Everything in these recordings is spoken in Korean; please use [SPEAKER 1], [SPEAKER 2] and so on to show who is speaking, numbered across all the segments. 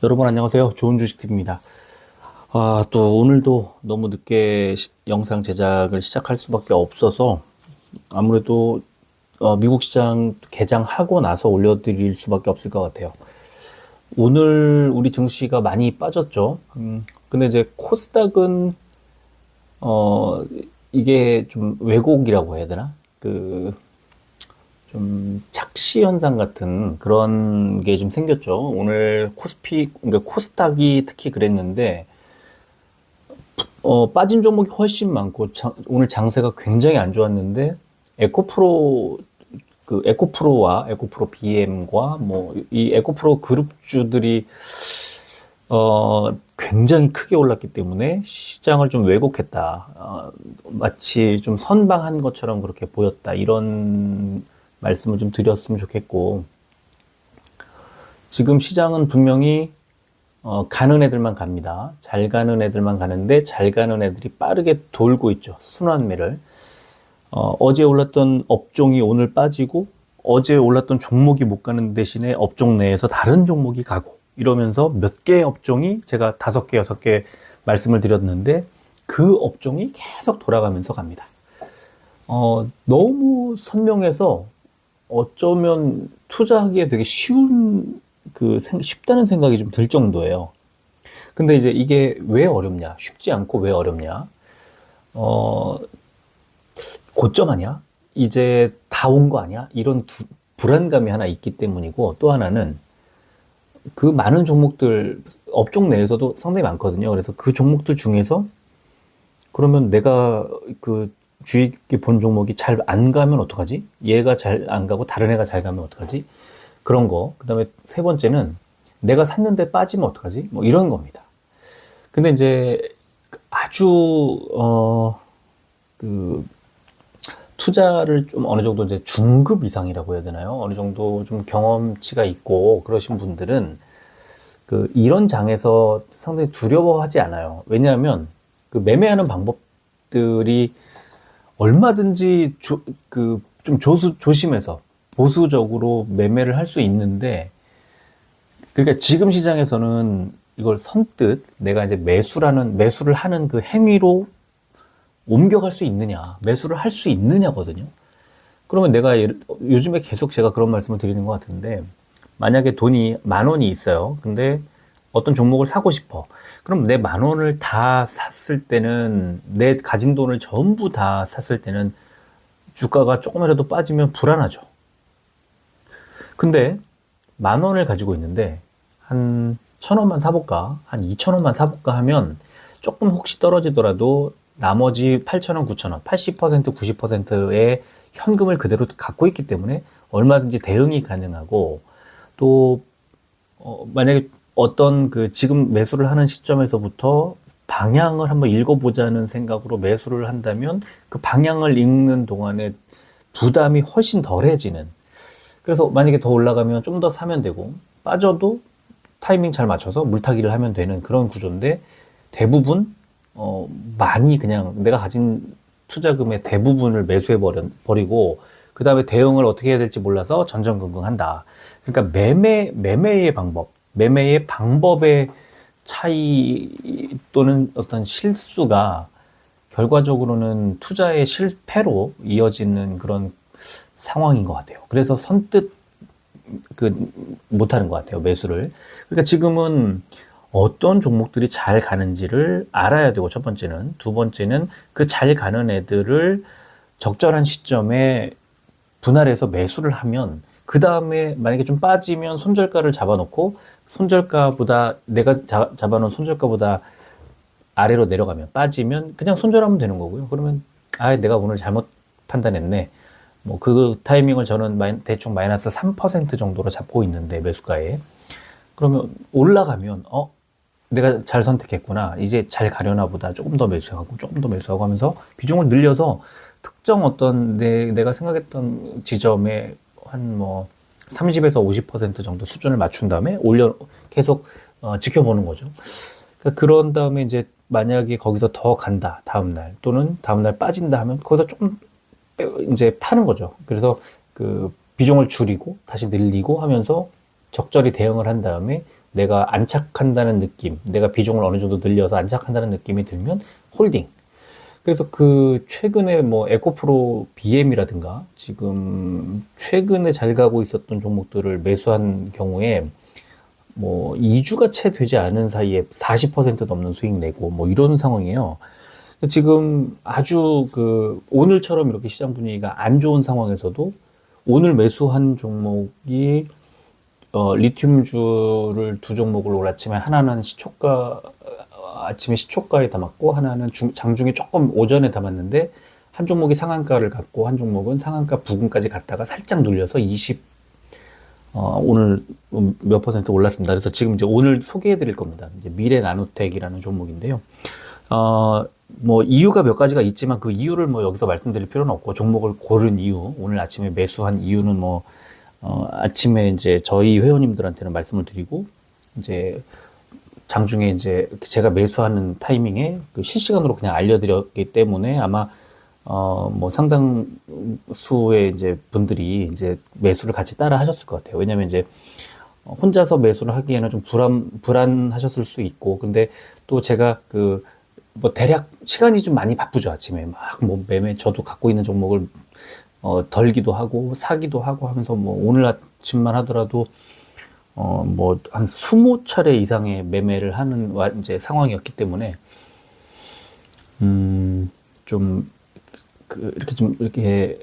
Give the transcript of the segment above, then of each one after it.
[SPEAKER 1] 여러분 안녕하세요. 좋은 주식TV입니다. 또 오늘도 너무 늦게 영상 제작을 시작할 수밖에 없어서 아무래도 미국 시장 개장하고 나서 올려드릴 수밖에 없을 것 같아요. 오늘 우리 증시가 많이 빠졌죠. 근데 이제 코스닥은 이게 좀 왜곡이라고 해야 되나? 좀 착시 현상 같은 그런 게 좀 생겼죠. 오늘 그러니까 코스닥이 특히 그랬는데, 빠진 종목이 훨씬 많고, 오늘 장세가 굉장히 안 좋았는데, 에코프로, 에코프로와 에코프로 BM과 이 에코프로 그룹주들이, 굉장히 크게 올랐기 때문에 시장을 좀 왜곡했다. 마치 좀 선방한 것처럼 그렇게 보였다. 이런 말씀을 좀 드렸으면 좋겠고, 지금 시장은 분명히 가는 애들만 갑니다. 잘 가는 애들만 가는데 잘 가는 애들이 빠르게 돌고 있죠. 순환매를. 어제 올랐던 업종이 오늘 빠지고 어제 올랐던 종목이 못 가는 대신에 업종 내에서 다른 종목이 가고 이러면서 몇 개의 업종이 제가 5개, 6개 말씀을 드렸는데 그 업종이 계속 돌아가면서 갑니다. 너무 선명해서 어쩌면 투자하기에 되게 쉽다는 생각이 좀 들 정도예요. 근데 이제 이게 왜 어렵냐? 쉽지 않고 왜 어렵냐? 어, 고점 아니야? 이제 다 온 거 아니야? 이런 불안감이 하나 있기 때문이고, 또 하나는 그 많은 종목들, 업종 내에서도 상당히 많거든요. 그래서 그 종목들 중에서 그러면 내가 주의 깊게 본 종목이 잘 안 가면 어떡하지? 얘가 잘 안 가고 다른 애가 잘 가면 어떡하지? 그런 거. 그 다음에 세 번째는 내가 샀는데 빠지면 어떡하지? 뭐 이런 겁니다. 근데 이제 아주, 투자를 좀 어느 정도 이제 중급 이상이라고 해야 되나요? 어느 정도 좀 경험치가 있고 그러신 분들은 이런 장에서 상당히 두려워하지 않아요. 왜냐하면 매매하는 방법들이 얼마든지 좀 조심해서 보수적으로 매매를 할 수 있는데, 그러니까 지금 시장에서는 이걸 선뜻 내가 이제 매수를 하는 그 행위로 옮겨갈 수 있느냐, 매수를 할 수 있느냐거든요. 그러면 요즘에 계속 제가 그런 말씀을 드리는 것 같은데, 만약에 돈이 10,000원이 있어요. 근데 어떤 종목을 사고 싶어. 그럼 내 10,000원을 다 샀을 때는, 내 가진 돈을 전부 다 샀을 때는 주가가 조금이라도 빠지면 불안하죠. 근데 10,000원을 가지고 있는데 한 1,000원만 사볼까? 한 2,000원만 사볼까 하면 조금 혹시 떨어지더라도 나머지 8,000원, 9,000원, 80%, 90%의 현금을 그대로 갖고 있기 때문에 얼마든지 대응이 가능하고, 또 만약에 어떤 지금 매수를 하는 시점에서부터 방향을 한번 읽어보자는 생각으로 매수를 한다면 그 방향을 읽는 동안에 부담이 훨씬 덜해지는, 그래서 만약에 더 올라가면 좀 더 사면 되고 빠져도 타이밍 잘 맞춰서 물타기를 하면 되는 그런 구조인데, 대부분 많이 그냥 내가 가진 투자금의 대부분을 매수해 버리고 그 다음에 대응을 어떻게 해야 될지 몰라서 전전긍긍한다. 그러니까 매매의 방법의 차이 또는 어떤 실수가 결과적으로는 투자의 실패로 이어지는 그런 상황인 것 같아요. 그래서 선뜻 못하는 것 같아요, 매수를. 그러니까 지금은 어떤 종목들이 잘 가는지를 알아야 되고, 첫 번째는. 두 번째는 그 잘 가는 애들을 적절한 시점에 분할해서 매수를 하면, 그 다음에 만약에 좀 빠지면 손절가를 잡아놓고, 내가 잡아놓은 손절가보다 아래로 내려가면, 빠지면 그냥 손절하면 되는 거고요. 그러면 내가 오늘 잘못 판단했네. 그 타이밍을 저는 대충 마이너스 3% 정도로 잡고 있는데, 매수가에. 그러면 올라가면 내가 잘 선택했구나, 이제 잘 가려나 보다, 조금 더 매수하고 하면서 비중을 늘려서 특정 어떤 내가 생각했던 지점에 한 30에서 50% 정도 수준을 맞춘 다음에 계속 지켜보는 거죠. 그러니까 그런 다음에 이제 만약에 거기서 더 간다, 다음날, 또는 다음날 빠진다 하면 거기서 조금 이제 파는 거죠. 그래서 비중을 줄이고 다시 늘리고 하면서 적절히 대응을 한 다음에 내가 안착한다는 느낌, 내가 비중을 어느 정도 늘려서 안착한다는 느낌이 들면 홀딩. 그래서 그 최근에 뭐 에코프로 BM이라든가 지금 최근에 잘 가고 있었던 종목들을 매수한 경우에 뭐 2주가 채 되지 않은 사이에 40% 넘는 수익 내고 뭐 이런 상황이에요. 지금 아주 그 오늘처럼 이렇게 시장 분위기가 안 좋은 상황에서도 오늘 매수한 종목이 리튬주를 두 종목을 오늘 아침에 하나는 아침에 시초가에 담았고 하나는 장중에 조금 오전에 담았는데 한 종목이 상한가를 갖고 한 종목은 상한가 부근까지 갔다가 살짝 눌려서 오늘 몇 퍼센트 올랐습니다. 그래서 지금 이제 오늘 소개해 드릴 겁니다. 이제 미래 나노텍이라는 종목인데요. 뭐 이유가 몇 가지가 있지만 그 이유를 뭐 여기서 말씀드릴 필요는 없고 종목을 고른 이유, 오늘 아침에 매수한 이유는 뭐 아침에 이제 저희 회원님들한테는 말씀을 드리고 이제 장중에 이제 제가 매수하는 타이밍에 그 실시간으로 그냥 알려드렸기 때문에 아마 뭐 상당수의 이제 분들이 이제 매수를 같이 따라 하셨을 것 같아요. 왜냐면 이제 혼자서 매수를 하기에는 좀 불안하셨을 수 있고, 근데 또 제가 뭐 대략 시간이 좀 많이 바쁘죠. 아침에 막 뭐 저도 갖고 있는 종목을 덜기도 하고 사기도 하고 하면서 뭐 오늘 아침만 하더라도 뭐 한 20차례 이상의 매매를 하는 이제 상황이었기 때문에 좀 이렇게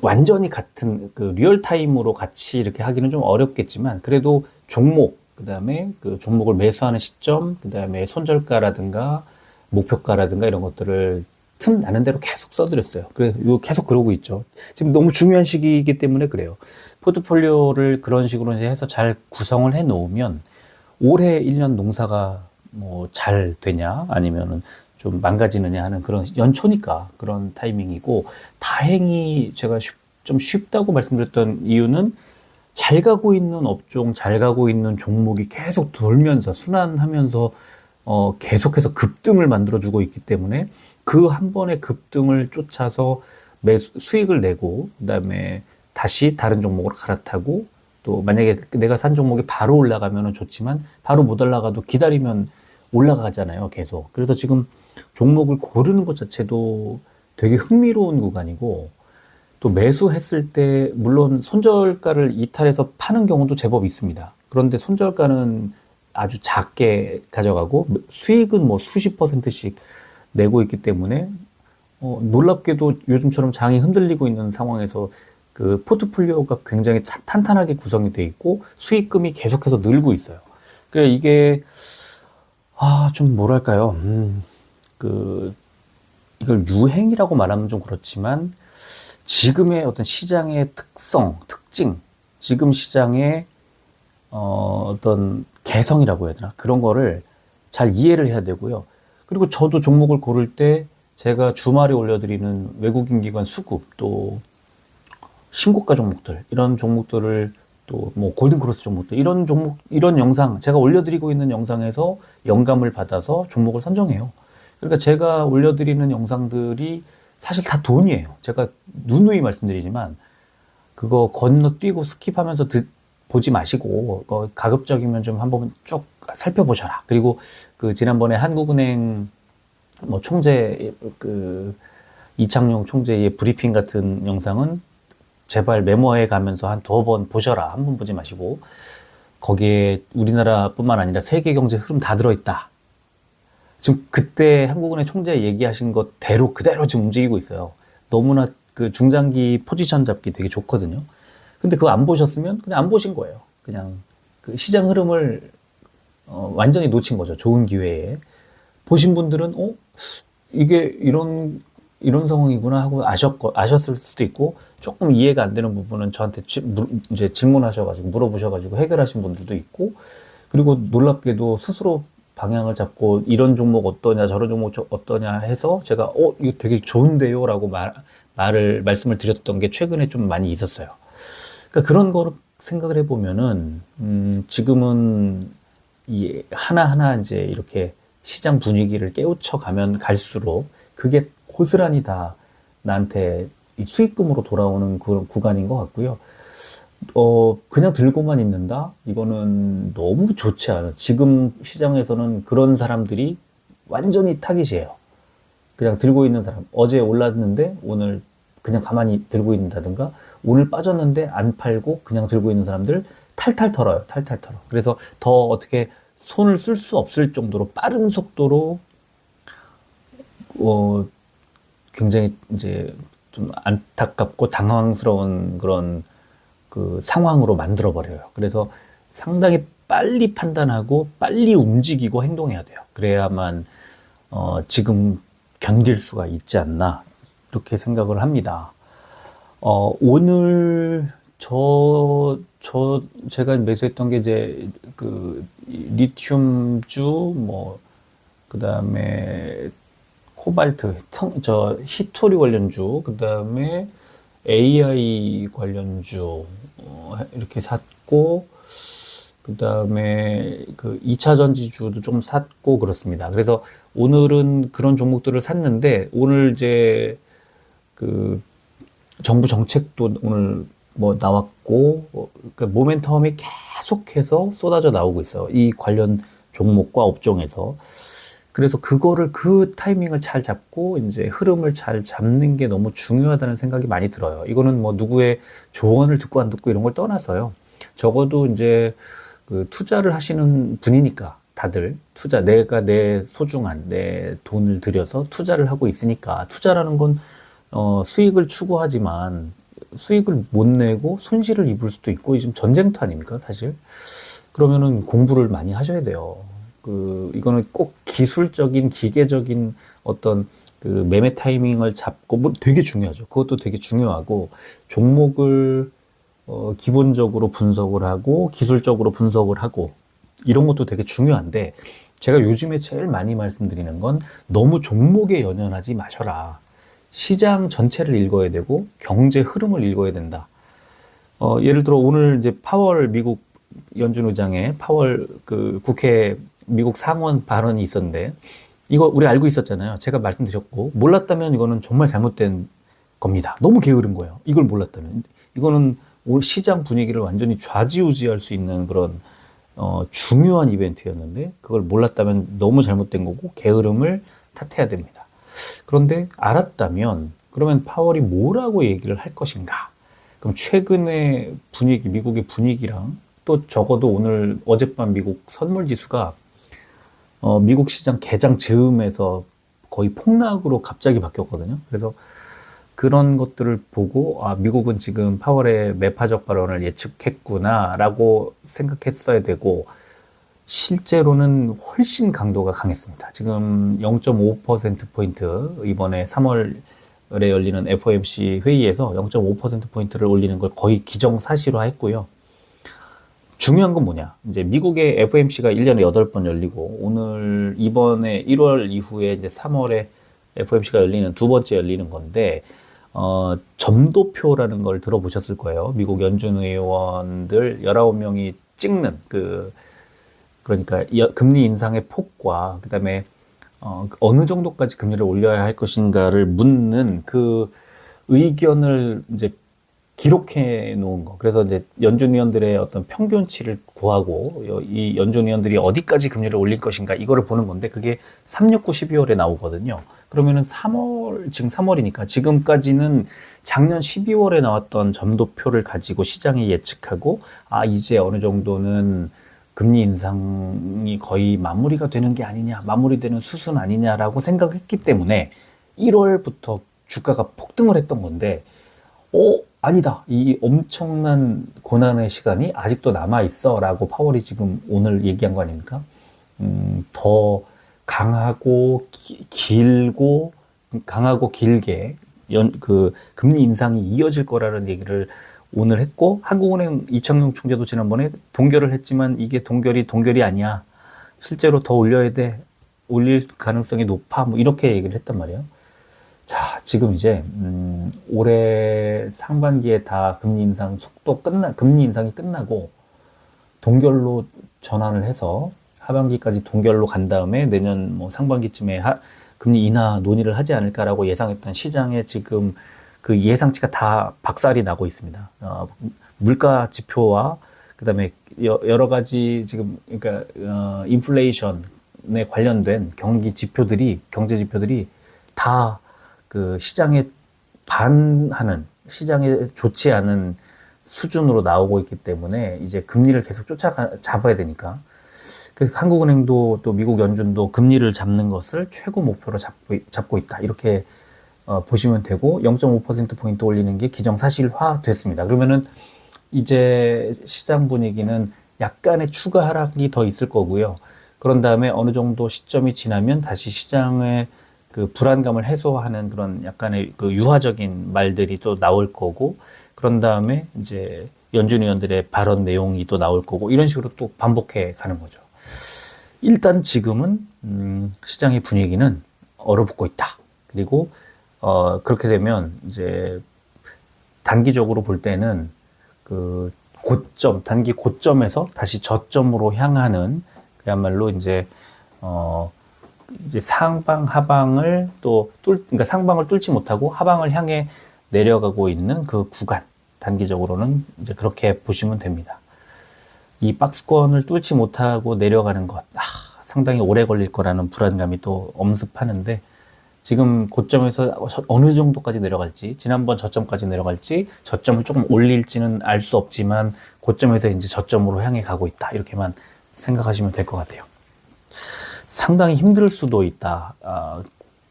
[SPEAKER 1] 완전히 같은 리얼 타임으로 같이 이렇게 하기는 좀 어렵겠지만 그래도 종목, 그다음에 그 종목을 매수하는 시점, 그다음에 손절가라든가 목표가라든가 이런 것들을 틈 나는 대로 계속 써드렸어요. 그래서 계속 그러고 있죠. 지금 너무 중요한 시기이기 때문에 그래요. 포트폴리오를 그런 식으로 이제 해서 잘 구성을 해 놓으면 올해 1년 농사가 뭐 잘 되냐 아니면은 좀 망가지느냐 하는 그런 연초니까 그런 타이밍이고, 다행히 제가 좀 쉽다고 말씀드렸던 이유는 잘 가고 있는 업종, 잘 가고 있는 종목이 계속 돌면서 순환하면서 계속해서 급등을 만들어주고 있기 때문에 그 한 번의 급등을 쫓아서 수익을 내고 그다음에 다시 다른 종목으로 갈아타고, 또 만약에 내가 산 종목이 바로 올라가면 좋지만 바로 못 올라가도 기다리면 올라가잖아요, 계속. 그래서 지금 종목을 고르는 것 자체도 되게 흥미로운 구간이고, 또 매수했을 때 물론 손절가를 이탈해서 파는 경우도 제법 있습니다. 그런데 손절가는 아주 작게 가져가고 수익은 뭐 수십 %씩 내고 있기 때문에 놀랍게도 요즘처럼 장이 흔들리고 있는 상황에서 그 포트폴리오가 굉장히 탄탄하게 구성이 돼 있고 수익금이 계속해서 늘고 있어요. 그래 이게 좀 뭐랄까요? 이걸 유행이라고 말하면 좀 그렇지만 지금의 어떤 시장의 특징, 지금 시장의 어떤 개성이라고 해야 되나? 그런 거를 잘 이해를 해야 되고요. 그리고 저도 종목을 고를 때 제가 주말에 올려드리는 외국인 기관 수급, 또 신고가 종목들, 이런 종목들을 또 뭐 골든크로스 종목들, 이런 영상, 제가 올려드리고 있는 영상에서 영감을 받아서 종목을 선정해요. 그러니까 제가 올려드리는 영상들이 사실 다 돈이에요. 제가 누누이 말씀드리지만 그거 건너뛰고 스킵하면서 보지 마시고 가급적이면 좀 한번 쭉 살펴보셔라. 그리고 지난번에 한국은행 뭐 총재 이창용 총재의 브리핑 같은 영상은 제발 메모해 가면서 한 2번 보셔라. 한 번 보지 마시고 거기에 우리나라뿐만 아니라 세계 경제 흐름 다 들어있다. 지금 그때 한국은행 총재 얘기하신 것대로 그대로 지금 움직이고 있어요. 너무나 중장기 포지션 잡기 되게 좋거든요. 근데 그거 안 보셨으면 그냥 안 보신 거예요. 그냥 시장 흐름을 완전히 놓친 거죠. 좋은 기회에. 보신 분들은 이게 이런 상황이구나 하고 아셨을 수도 있고, 조금 이해가 안 되는 부분은 저한테 이제 질문하셔가지고 물어보셔가지고 해결하신 분들도 있고, 그리고 놀랍게도 스스로 방향을 잡고 이런 종목 어떠냐 저런 종목 어떠냐 해서 제가 이거 되게 좋은데요 라고 말씀을 드렸던 게 최근에 좀 많이 있었어요. 그러니까 그런 거를 생각을 해보면은 지금은 이 하나하나 이제 이렇게 시장 분위기를 깨우쳐 가면 갈수록 그게 고스란히 다 나한테 이 수익금으로 돌아오는 그런 구간인 것 같고요. 그냥 들고만 있는다? 이거는 너무 좋지 않아. 지금 시장에서는 그런 사람들이 완전히 타깃이에요. 그냥 들고 있는 사람. 어제 올랐는데 오늘 그냥 가만히 들고 있는다든가, 오늘 빠졌는데 안 팔고 그냥 들고 있는 사람들 탈탈 털어요. 탈탈 털어. 그래서 더 어떻게 손을 쓸 수 없을 정도로 빠른 속도로, 어, 굉장히 이제 좀 안타깝고 당황스러운 그런 그 상황으로 만들어 버려요. 그래서 상당히 빨리 판단하고 빨리 움직이고 행동해야 돼요. 그래야만 지금 견딜 수가 있지 않나 이렇게 생각을 합니다. 오늘 제가 매수했던 게 이제 그 리튬주 뭐 그다음에 코발트, 히토리 관련주, 그다음에 AI 관련주 이렇게 샀고, 그다음에 그 2차 전지주도 좀 샀고 그렇습니다. 그래서 오늘은 그런 종목들을 샀는데, 오늘 이제 그 정부 정책도 오늘 뭐 나왔고, 그러니까 모멘텀이 계속해서 쏟아져 나오고 있어요. 이 관련 종목과 업종에서. 그래서 그거를 그 타이밍을 잘 잡고 이제 흐름을 잘 잡는 게 너무 중요하다는 생각이 많이 들어요. 이거는 뭐 누구의 조언을 듣고 안 듣고 이런 걸 떠나서요. 적어도 이제 그 투자를 하시는 분이니까 다들 내가 내 소중한 내 돈을 들여서 투자를 하고 있으니까, 투자라는 건 수익을 추구하지만 수익을 못 내고 손실을 입을 수도 있고, 지금 전쟁터 아닙니까, 사실? 그러면은 공부를 많이 하셔야 돼요. 이거는 꼭 기술적인, 기계적인 어떤 그 매매 타이밍을 잡고, 뭐 되게 중요하죠. 그것도 되게 중요하고, 종목을, 기본적으로 분석을 하고, 기술적으로 분석을 하고, 이런 것도 되게 중요한데, 제가 요즘에 제일 많이 말씀드리는 건 너무 종목에 연연하지 마셔라. 시장 전체를 읽어야 되고, 경제 흐름을 읽어야 된다. 예를 들어 오늘 이제 파월 미국 연준 의장의 파월 그 국회 미국 상원 발언이 있었는데, 이거 우리 알고 있었잖아요. 제가 말씀드렸고, 몰랐다면 이거는 정말 잘못된 겁니다. 너무 게으른 거예요. 이걸 몰랐다면. 이거는 올 시장 분위기를 완전히 좌지우지할 수 있는 그런 중요한 이벤트였는데, 그걸 몰랐다면 너무 잘못된 거고 게으름을 탓해야 됩니다. 그런데 알았다면 그러면 파월이 뭐라고 얘기를 할 것인가? 그럼 최근의 분위기, 미국의 분위기랑, 또 적어도 오늘 어젯밤 미국 선물 지수가 미국 시장 개장 즈음에서 거의 폭락으로 갑자기 바뀌었거든요. 그래서 그런 것들을 보고, 미국은 지금 파월의 매파적 발언을 예측했구나라고 생각했어야 되고, 실제로는 훨씬 강도가 강했습니다. 지금 0.5%포인트, 이번에 3월에 열리는 FOMC 회의에서 0.5%포인트를 올리는 걸 거의 기정사실화 했고요. 중요한 건 뭐냐? 이제 미국의 FOMC가 1년에 8번 열리고, 이번에 1월 이후에 이제 3월에 FOMC가 열리는 두 번째 열리는 건데, 점도표라는 걸 들어보셨을 거예요. 미국 연준 의원들 19명이 찍는 그러니까 금리 인상의 폭과, 그다음에 어느 정도까지 금리를 올려야 할 것인가를 묻는 그 의견을 이제 기록해 놓은 거. 그래서 이제 연준 위원들의 어떤 평균치를 구하고, 이 연준 위원들이 어디까지 금리를 올릴 것인가, 이거를 보는 건데, 그게 3, 6, 9, 12월에 나오거든요. 그러면은 지금 3월이니까 지금까지는 작년 12월에 나왔던 점도표를 가지고 시장이 예측하고, 이제 어느 정도는 금리 인상이 거의 마무리가 되는 게 아니냐, 마무리되는 수순 아니냐라고 생각했기 때문에 1월부터 주가가 폭등을 했던 건데, 아니다. 이 엄청난 고난의 시간이 아직도 남아있어 라고 파월이 지금 오늘 얘기한 거 아닙니까? 더 강하고 길게 금리 인상이 이어질 거라는 얘기를 오늘 했고, 한국은행 이창용 총재도 지난번에 동결을 했지만 이게 동결이 아니야. 실제로 더 올려야 돼. 올릴 가능성이 높아. 뭐 이렇게 얘기를 했단 말이에요. 자, 지금 이제 올해 상반기에 다 금리 인상이 끝나고 동결로 전환을 해서 하반기까지 동결로 간 다음에 내년 뭐 상반기쯤에 금리 인하 논의를 하지 않을까라고 예상했던 시장에 지금 그 예상치가 다 박살이 나고 있습니다. 물가 지표와 그다음에 여러 가지 지금 그러니까 인플레이션에 관련된 경제 지표들이 다 그 시장에 반하는, 시장에 좋지 않은 수준으로 나오고 있기 때문에 이제 금리를 계속 잡아야 되니까. 그래서 한국은행도 또 미국 연준도 금리를 잡는 것을 최고 목표로 잡고 있다. 이렇게 보시면 되고 0.5%포인트 올리는 게 기정사실화 됐습니다. 그러면은 이제 시장 분위기는 약간의 추가 하락이 더 있을 거고요. 그런 다음에 어느 정도 시점이 지나면 다시 시장의 그 불안감을 해소하는 그런 약간의 그 유화적인 말들이 또 나올 거고, 그런 다음에 이제 연준 의원들의 발언 내용이 또 나올 거고, 이런 식으로 또 반복해 가는 거죠. 일단 지금은 시장의 분위기는 얼어붙고 있다. 그리고 그렇게 되면 이제 단기적으로 볼 때는 그 단기 고점에서 다시 저점으로 향하는, 그야말로 이제 상방 하방을 그러니까 상방을 뚫지 못하고 하방을 향해 내려가고 있는 그 구간, 단기적으로는 이제 그렇게 보시면 됩니다. 이 박스권을 뚫지 못하고 내려가는 것, 상당히 오래 걸릴 거라는 불안감이 또 엄습하는데, 지금 고점에서 어느 정도까지 내려갈지, 지난번 저점까지 내려갈지, 저점을 조금 올릴지는 알 수 없지만 고점에서 이제 저점으로 향해 가고 있다. 이렇게만 생각하시면 될 것 같아요. 상당히 힘들 수도 있다.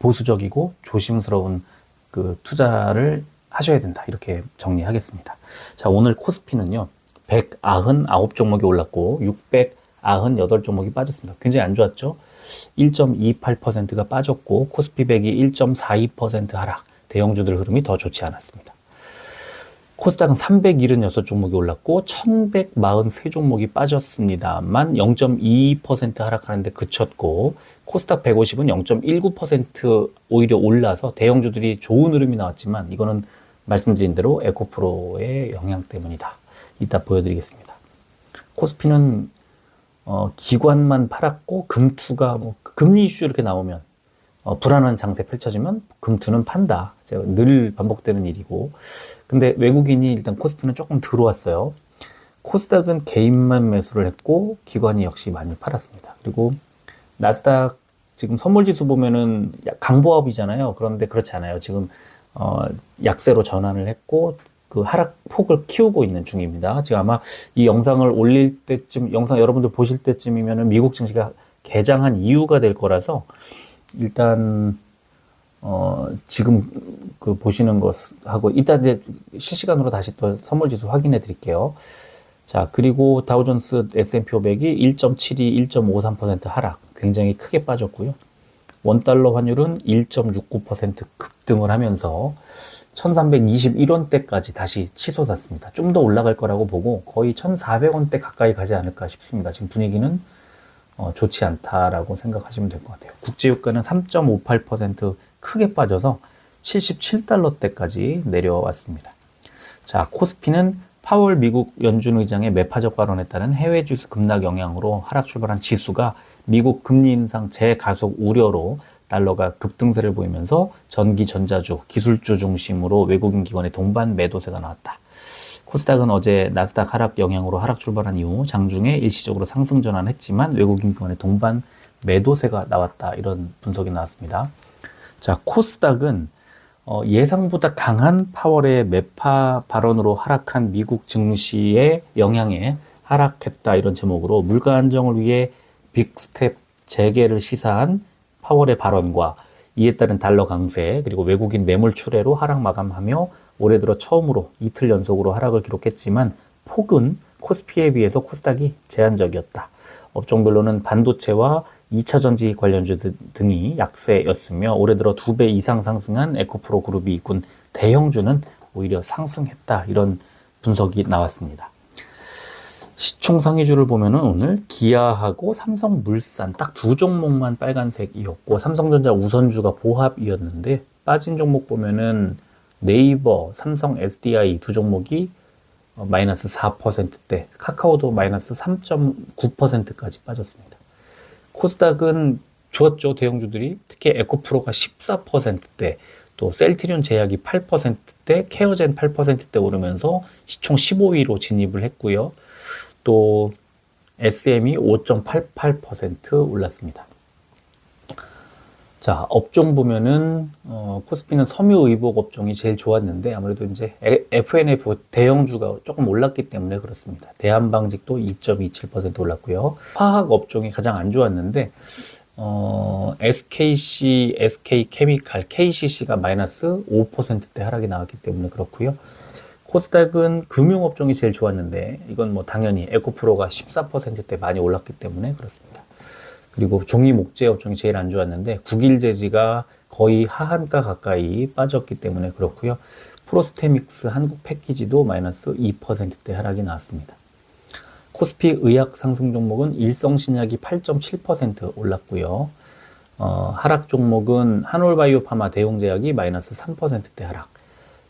[SPEAKER 1] 보수적이고 조심스러운 그 투자를 하셔야 된다. 이렇게 정리하겠습니다. 자, 오늘 코스피는요, 199종목이 올랐고 698종목이 빠졌습니다. 굉장히 안 좋았죠? 1.28%가 빠졌고 코스피 100이 1.42% 하락, 대형주들 흐름이 더 좋지 않았습니다. 코스닥은 376종목이 올랐고 1143종목이 빠졌습니다만 0.22% 하락하는데 그쳤고, 코스닥 150은 0.19% 오히려 올라서 대형주들이 좋은 흐름이 나왔지만, 이거는 말씀드린 대로 에코프로의 영향 때문이다. 이따 보여드리겠습니다. 코스피는 기관만 팔았고 금투가 금리 이슈 이렇게 나오면 불안한 장세 펼쳐지면 금투는 판다. 제가 늘 반복되는 일이고, 근데 외국인이 일단 코스피는 조금 들어왔어요. 코스닥은 개인만 매수를 했고 기관이 역시 많이 팔았습니다. 그리고 나스닥 지금 선물지수 보면은 강보합이잖아요. 그런데 그렇지 않아요. 지금 약세로 전환을 했고 그 하락폭을 키우고 있는 중입니다. 지금 아마 이 영상을 올릴 때쯤, 영상 여러분들 보실 때쯤이면은 미국 증시가 개장한 이유가 될 거라서, 일단 지금 그 보시는 것하고 이따 이제 실시간으로 다시 또 선물지수 확인해 드릴게요. 자, 그리고 다우존스 S&P 500이 1.72, 1.53% 하락, 굉장히 크게 빠졌고요. 원달러 환율은 1.69% 급등을 하면서 1321원대까지 다시 치솟았습니다. 좀 더 올라갈 거라고 보고 거의 1400원대 가까이 가지 않을까 싶습니다. 지금 분위기는 좋지 않다라고 생각하시면 될 것 같아요. 국제유가는 3.58% 크게 빠져서 77달러대까지 내려왔습니다. 자, 코스피는 파월 미국 연준 의장의 매파적 발언에 따른 해외 주식 급락 영향으로 하락 출발한 지수가 미국 금리 인상 재가속 우려로 달러가 급등세를 보이면서 전기, 전자주, 기술주 중심으로 외국인 기관의 동반 매도세가 나왔다. 코스닥은 어제 나스닥 하락 영향으로 하락 출발한 이후 장중에 일시적으로 상승 전환했지만 외국인 기관의 동반 매도세가 나왔다. 이런 분석이 나왔습니다. 자, 코스닥은 예상보다 강한 파월의 매파 발언으로 하락한 미국 증시의 영향에 하락했다. 이런 제목으로 물가 안정을 위해 빅스텝 재개를 시사한 파월의 발언과 이에 따른 달러 강세, 그리고 외국인 매물 출회로 하락 마감하며 올해 들어 처음으로 이틀 연속으로 하락을 기록했지만 폭은 코스피에 비해서 코스닥이 제한적이었다. 업종별로는 반도체와 2차전지 관련주 등이 약세였으며 올해 들어 2배 이상 상승한 에코프로 그룹이 이끈 대형주는 오히려 상승했다. 이런 분석이 나왔습니다. 시총 상위주를 보면은 오늘 기아하고 삼성물산 딱 두 종목만 빨간색이었고 삼성전자 우선주가 보합이었는데, 빠진 종목 보면은 네이버, 삼성 SDI 두 종목이 마이너스 4%대, 카카오도 마이너스 3.9%까지 빠졌습니다. 코스닥은 좋았죠. 대형주들이 특히 에코프로가 14%대, 또 셀트리온 제약이 8%대, 케어젠 8%대 오르면서 시총 15위로 진입을 했고요. 또 SM이 5.88% 올랐습니다. 자, 업종 보면은 코스피는 섬유의복 업종이 제일 좋았는데 아무래도 이제 FNF 대형주가 조금 올랐기 때문에 그렇습니다. 대한방직도 2.27% 올랐고요. 화학 업종이 가장 안 좋았는데 SKC, SK케미칼, KCC가 마이너스 5%대 하락이 나왔기 때문에 그렇고요. 코스닥은 금융업종이 제일 좋았는데 이건 뭐 당연히 에코프로가 14%대 많이 올랐기 때문에 그렇습니다. 그리고 종이 목재 업종이 제일 안 좋았는데 국일제지가 거의 하한가 가까이 빠졌기 때문에 그렇고요. 프로스테믹스 한국 패키지도 마이너스 2%대 하락이 나왔습니다. 코스피 의학 상승 종목은 일성신약이 8.7% 올랐고요. 하락 종목은 한올바이오파마 대용제약이 마이너스 3%대 하락.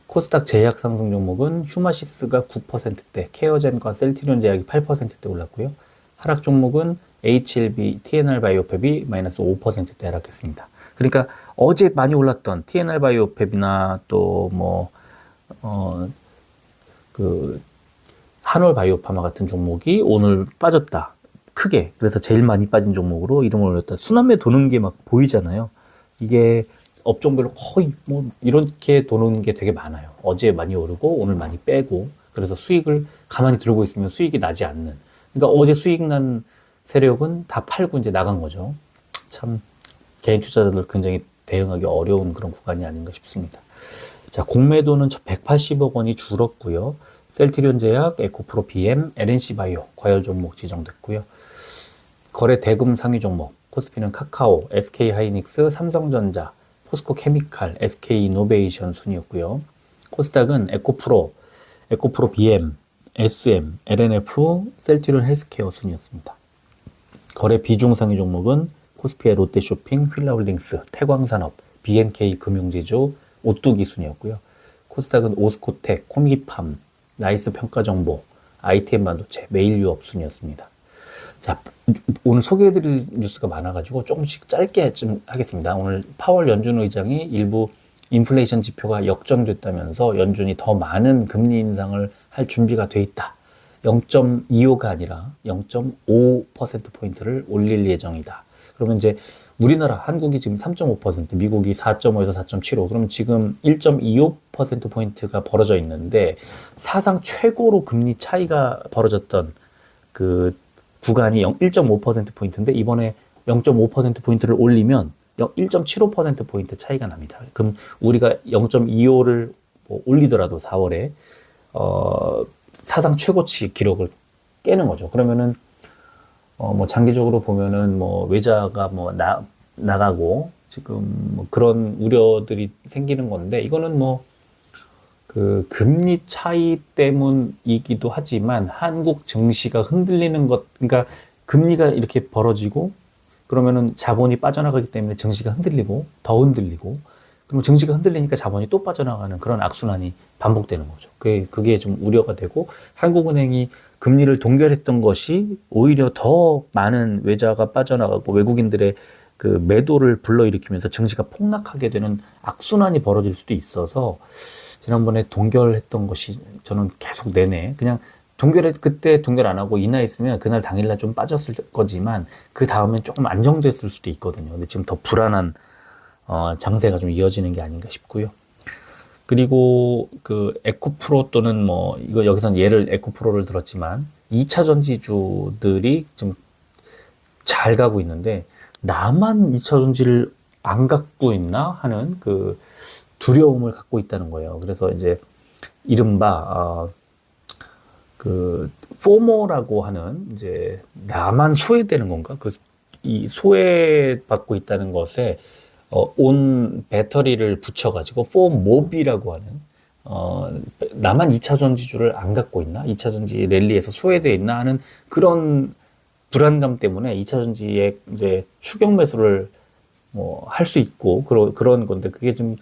[SPEAKER 1] 코스닥 제약 상승 종목은 휴마시스가 9%대, 케어젠과 셀트리온 제약이 8%대 올랐고요. 하락 종목은 HLB, TNR 바이오팹이 마이너스 5%대 하락했습니다. 그러니까 어제 많이 올랐던 TNR 바이오팹이나 또 한올 바이오파마 같은 종목이 오늘 빠졌다. 크게. 그래서 제일 많이 빠진 종목으로 이름을 올렸다. 순환매 도는 게 막 보이잖아요. 이게 업종별로 거의 뭐 이렇게 도는 게 되게 많아요. 어제 많이 오르고 오늘 많이 빼고 그래서 수익을 가만히 들고 있으면 수익이 나지 않는. 그러니까 어제 수익 난 세력은 다 팔고 이제 나간 거죠. 참 개인 투자자들 굉장히 대응하기 어려운 그런 구간이 아닌가 싶습니다. 자, 공매도는 180억 원이 줄었고요. 셀트리온 제약, 에코프로 BM, LNC바이오 과열 종목 지정됐고요. 거래 대금 상위 종목 코스피는 카카오, SK하이닉스, 삼성전자, 포스코케미칼, SK이노베이션 순이었고요. 코스닥은 에코프로 BM, SM, LNF, 셀트리온 헬스케어 순이었습니다. 거래 비중 상위 종목은 코스피의 롯데쇼핑, 휠라홀딩스, 태광산업, BNK 금융지주, 오뚜기 순이었고요. 코스닥은 오스코텍, 코미팜, 나이스 평가정보, ITM 반도체, 메일유업 순이었습니다. 자, 오늘 소개해드릴 뉴스가 많아가지고 조금씩 짧게 좀 하겠습니다. 오늘 파월 연준 의장이 일부 인플레이션 지표가 역전됐다면서 연준이 더 많은 금리 인상을 할 준비가 돼 있다. 0.25가 아니라 0.5%포인트를 올릴 예정이다. 그러면 이제 우리나라, 한국이 지금 3.5%, 미국이 4.5에서 4.75, 그럼 지금 1.25%포인트가 벌어져 있는데 사상 최고로 금리 차이가 벌어졌던 그 구간이 1.5%포인트인데 이번에 0.5%포인트를 올리면 1.75%포인트 차이가 납니다. 그럼 우리가 0.25를 올리더라도 4월에 사상 최고치 기록을 깨는 거죠. 그러면은 뭐 장기적으로 보면은 뭐 외자가 뭐 나가고 지금 뭐 그런 우려들이 생기는 건데 이거는 뭐 그 금리 차이 때문이기도 하지만 한국 증시가 흔들리는 것, 그러니까 금리가 이렇게 벌어지고 그러면은 자본이 빠져나가기 때문에 증시가 흔들리고 더 흔들리고 그럼 증시가 흔들리니까 자본이 또 빠져나가는 그런 악순환이 반복되는 거죠. 그게 좀 우려가 되고 한국은행이 금리를 동결했던 것이 오히려 더 많은 외자가 빠져나가고 외국인들의 그 매도를 불러일으키면서 증시가 폭락하게 되는 악순환이 벌어질 수도 있어서 지난번에 동결했던 것이 저는 계속 내내 그냥 그때 동결 안 하고 인하했으면 그날 당일날 좀 빠졌을 거지만 그 다음엔 조금 안정됐을 수도 있거든요. 근데 지금 더 불안한 장세가 좀 이어지는 게 아닌가 싶고요. 그리고 그 에코프로 또는 뭐 이거 여기선 예를 에코프로를 들었지만 2차 전지주들이 좀 잘 가고 있는데 나만 2차 전지를 안 갖고 있나 하는 그 두려움을 갖고 있다는 거예요. 그래서 이제 이른바 그 포모라고 하는 이제 나만 소외되는 건가? 이 소외받고 있다는 것에 온 배터리를 붙여가지고 포모비라고 하는 나만 2차 전지주를 안 갖고 있나? 2차 전지 랠리에서 소외되어 있나 하는 그런 불안감 때문에 2차 전지에 이제 추격 매수를 할 수 있고 그런 건데 그게 좀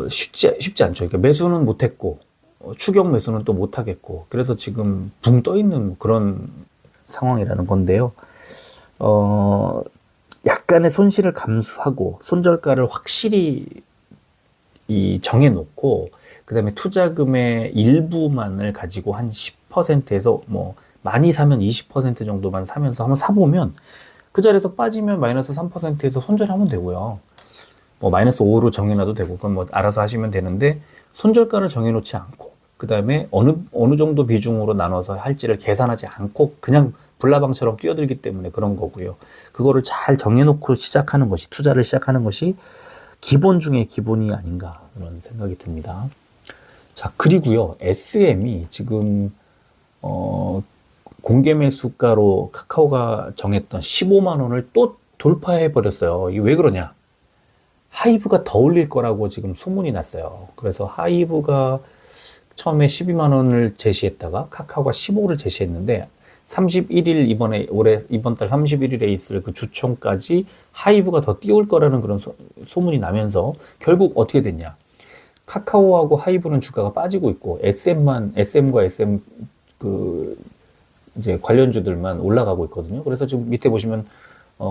[SPEAKER 1] 쉽지 않죠. 그러니까 매수는 못했고 추격 매수는 또 못하겠고 그래서 지금 붕 떠 있는 그런 상황이라는 건데요. 약간의 손실을 감수하고 손절가를 확실히 이 정해놓고 그다음에 투자금의 일부만을 가지고 한 10%에서 뭐 많이 사면 20% 정도만 사면서 한번 사보면 그 자리에서 빠지면 마이너스 3%에서 손절하면 되고요. 뭐 마이너스 5로 정해놔도 되고 그건 뭐 알아서 하시면 되는데 손절가를 정해놓지 않고 그 다음에 어느 정도 비중으로 나눠서 할지를 계산하지 않고 그냥 불나방처럼 뛰어들기 때문에 그런 거고요. 그거를 잘 정해놓고 시작하는 것이 투자를 시작하는 것이 기본 중에 기본이 아닌가 그런 생각이 듭니다. 자, 그리고요, SM이 지금 공개 매수가로 카카오가 정했던 15만 원을 또 돌파해 버렸어요. 이게 왜 그러냐? 하이브가 더 올릴 거라고 지금 소문이 났어요. 그래서 하이브가 처음에 12만 원을 제시했다가 카카오가 15를 제시했는데 31일 이번 달 31일에 있을 그 주총까지 하이브가 더 띄울 거라는 그런 소문이 나면서 결국 어떻게 됐냐? 카카오하고 하이브는 주가가 빠지고 있고 SM과 SM 그 이제 관련주들만 올라가고 있거든요. 그래서 지금 밑에 보시면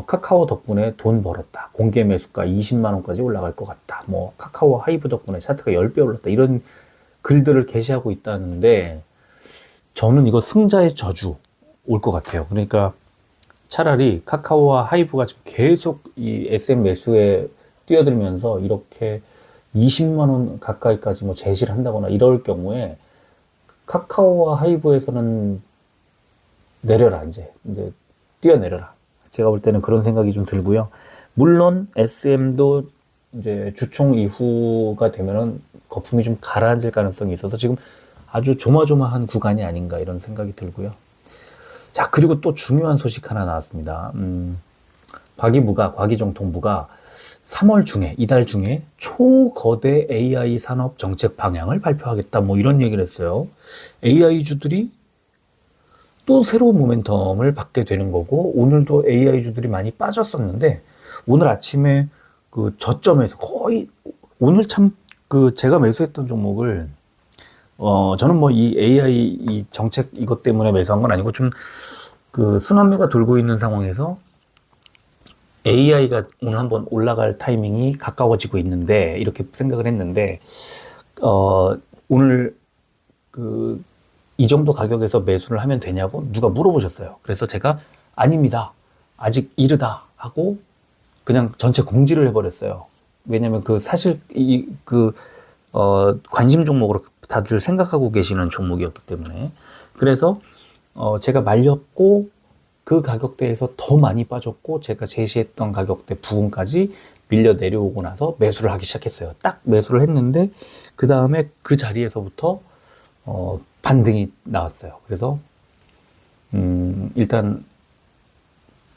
[SPEAKER 1] 카카오 덕분에 돈 벌었다. 공개 매수가 20만 원까지 올라갈 것 같다. 뭐 카카오 하이브 덕분에 차트가 10배 올랐다. 이런 글들을 게시하고 있다는데 저는 이거 승자의 저주 올 것 같아요. 그러니까 차라리 카카오와 하이브가 지금 계속 이 SM 매수에 뛰어들면서 이렇게 20만 원 가까이까지 뭐 제시를 한다거나 이럴 경우에 카카오와 하이브에서는 내려라 이제 뛰어내려라. 제가 볼 때는 그런 생각이 좀 들고요. 물론 SM도 이제 주총 이후가 되면은 거품이 좀 가라앉을 가능성이 있어서 지금 아주 조마조마한 구간이 아닌가 이런 생각이 들고요. 자, 그리고 또 중요한 소식 하나 나왔습니다. 과기정통부가 3월 중에, 이달 중에 초거대 AI 산업 정책 방향을 발표하겠다. 뭐 이런 얘기를 했어요. AI주들이 또 새로운 모멘텀을 받게 되는 거고, 오늘도 AI주들이 많이 빠졌었는데, 오늘 아침에 그 저점에서 거의, 오늘 참 그 제가 매수했던 종목을, 저는 뭐 이 AI 이 정책 이것 때문에 매수한 건 아니고 좀 그 순환매가 돌고 있는 상황에서 AI가 오늘 한번 올라갈 타이밍이 가까워지고 있는데 이렇게 생각을 했는데 오늘 그 이 정도 가격에서 매수를 하면 되냐고 누가 물어보셨어요. 그래서 제가 아닙니다. 아직 이르다 하고 그냥 전체 공지를 해버렸어요. 왜냐면 그 사실 관심 종목으로 다들 생각하고 계시는 종목이었기 때문에. 그래서 제가 말렸고 그 가격대에서 더 많이 빠졌고 제가 제시했던 가격대 부근까지 밀려 내려오고 나서 매수를 하기 시작했어요. 딱 매수를 했는데 그 다음에 그 자리에서부터 반등이 나왔어요. 그래서 일단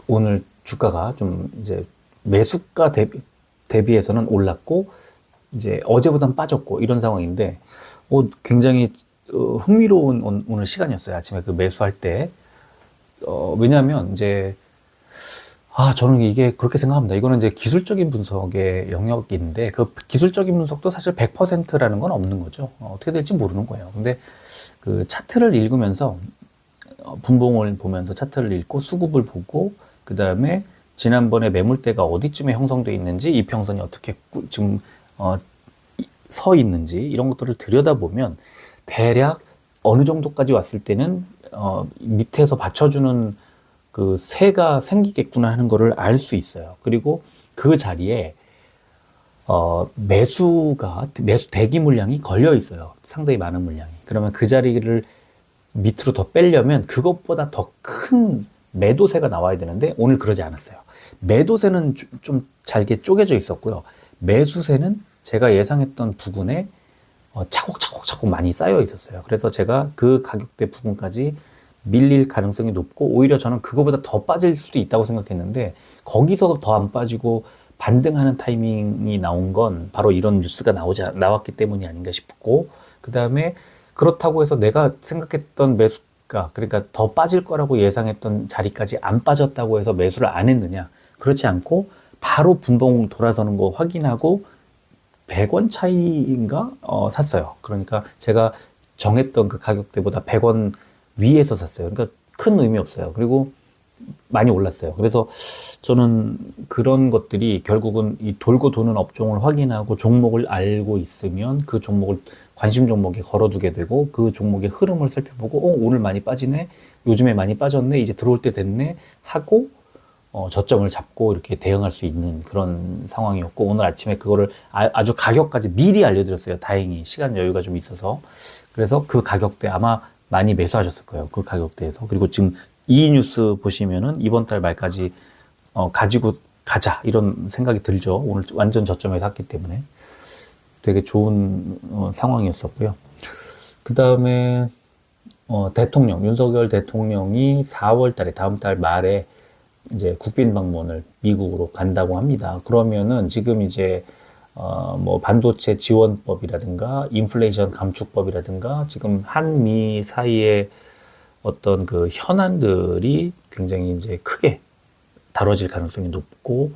[SPEAKER 1] 오늘 주가가 좀 이제 매수가 대비해서는 올랐고 이제 어제보단 빠졌고 이런 상황인데 굉장히 흥미로운 오늘 시간이었어요. 아침에 그 매수할 때. 왜냐하면 이제 저는 이게 그렇게 생각합니다. 이거는 이제 기술적인 분석의 영역인데 그 기술적인 분석도 사실 100%라는 건 없는 거죠. 어떻게 될지 모르는 거예요. 근데 그 차트를 읽으면서 분봉을 보면서 차트를 읽고 수급을 보고 그 다음에 지난번에 매물대가 어디쯤에 형성되어 있는지 이평선이 어떻게 지금 서 있는지 이런 것들을 들여다보면 대략 어느 정도까지 왔을 때는 밑에서 받쳐주는 그 새가 생기겠구나 하는 거를 알 수 있어요. 그리고 그 자리에 매수 대기 물량이 걸려 있어요. 상당히 많은 물량이. 그러면 그 자리를 밑으로 더 빼려면 그것보다 더 큰 매도세가 나와야 되는데 오늘 그러지 않았어요. 매도세는 좀 잘게 쪼개져 있었고요. 매수세는 제가 예상했던 부근에 차곡차곡 많이 쌓여 있었어요. 그래서 제가 그 가격대 부분까지 밀릴 가능성이 높고 오히려 저는 그거보다 더 빠질 수도 있다고 생각했는데 거기서 더 안 빠지고 반등하는 타이밍이 나온 건 바로 이런 뉴스가 나왔기 때문이 아닌가 싶고 그 다음에 그렇다고 해서 내가 생각했던 매수가 그러니까 더 빠질 거라고 예상했던 자리까지 안 빠졌다고 해서 매수를 안 했느냐 그렇지 않고 바로 분봉 돌아서는 거 확인하고 100원 차이인가 샀어요. 그러니까 제가 정했던 그 가격대보다 100원 위에서 샀어요. 그러니까 큰 의미 없어요. 그리고 많이 올랐어요. 그래서 저는 그런 것들이 결국은 이 돌고 도는 업종을 확인하고 종목을 알고 있으면 그 종목을 관심 종목에 걸어두게 되고 그 종목의 흐름을 살펴보고 오늘 많이 빠지네, 요즘에 많이 빠졌네, 이제 들어올 때 됐네 하고 저점을 잡고 이렇게 대응할 수 있는 그런 상황이었고, 오늘 아침에 그거를 아주 가격까지 미리 알려드렸어요. 다행히 시간 여유가 좀 있어서. 그래서 그 가격대 아마 많이 매수하셨을 거예요. 그 가격대에서. 그리고 지금 이 뉴스 보시면은 이번 달 말까지 가지고 가자 이런 생각이 들죠. 오늘 완전 저점에 샀기 때문에 되게 좋은 상황이었었고요. 그 다음에 대통령 윤석열 대통령이 4월 달에 다음 달 말에 이제 국빈 방문을 미국으로 간다고 합니다. 그러면은 지금 이제 뭐 반도체 지원법이라든가 인플레이션 감축법이라든가 지금 한미 사이에 어떤 그 현안들이 굉장히 이제 크게 다뤄질 가능성이 높고,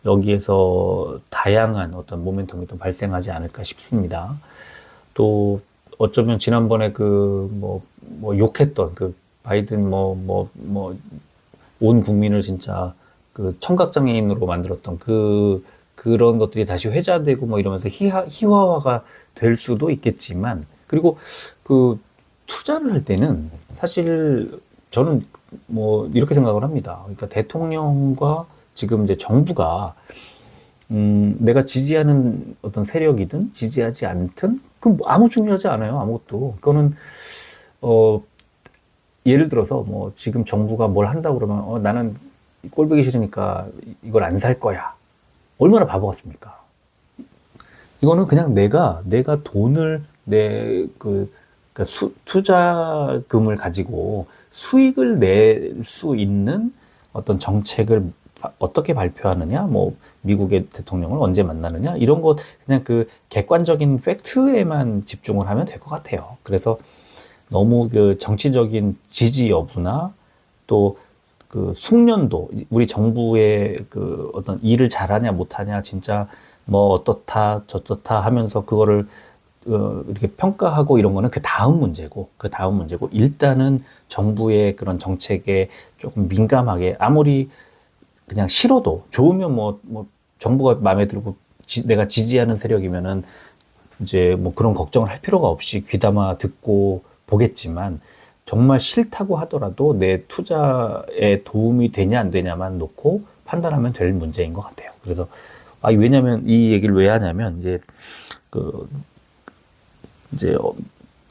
[SPEAKER 1] 여기에서 다양한 어떤 모멘텀이 또 발생하지 않을까 싶습니다. 또 어쩌면 지난번에 뭐 욕했던 그 바이든 온 국민을 진짜 그 청각장애인으로 만들었던 그런 것들이 다시 회자되고 뭐 이러면서 희화화가 될 수도 있겠지만, 그리고 그 투자를 할 때는 사실 저는 뭐 이렇게 생각을 합니다. 그러니까 대통령과 지금 이제 정부가 내가 지지하는 어떤 세력이든 지지하지 않든 그 아무 중요하지 않아요. 아무것도. 그거는 예를 들어서 뭐 지금 정부가 뭘 한다고 그러면 나는 꼴보기 싫으니까 이걸 안 살 거야. 얼마나 바보 같습니까? 이거는 그냥 내가 돈을 그러니까 투자금을 가지고 수익을 낼 수 있는 어떤 정책을 어떻게 발표하느냐, 뭐 미국의 대통령을 언제 만나느냐, 이런 것 그냥 그 객관적인 팩트에만 집중을 하면 될 것 같아요. 그래서 너무 그 정치적인 지지 여부나 또 그 숙련도, 우리 정부의 그 어떤 일을 잘하냐 못하냐, 진짜 뭐 어떻다 저떻다 하면서 그거를 이렇게 평가하고 이런 거는 그 다음 문제고 일단은 정부의 그런 정책에 조금 민감하게, 아무리 그냥 싫어도 좋으면 뭐 정부가 마음에 들고 내가 지지하는 세력이면은 이제 뭐 그런 걱정을 할 필요가 없이 귀담아 듣고 보겠지만, 정말 싫다고 하더라도 내 투자에 도움이 되냐 안 되냐만 놓고 판단하면 될 문제인 것 같아요. 그래서 왜냐면 이 얘기를 왜 하냐면 이제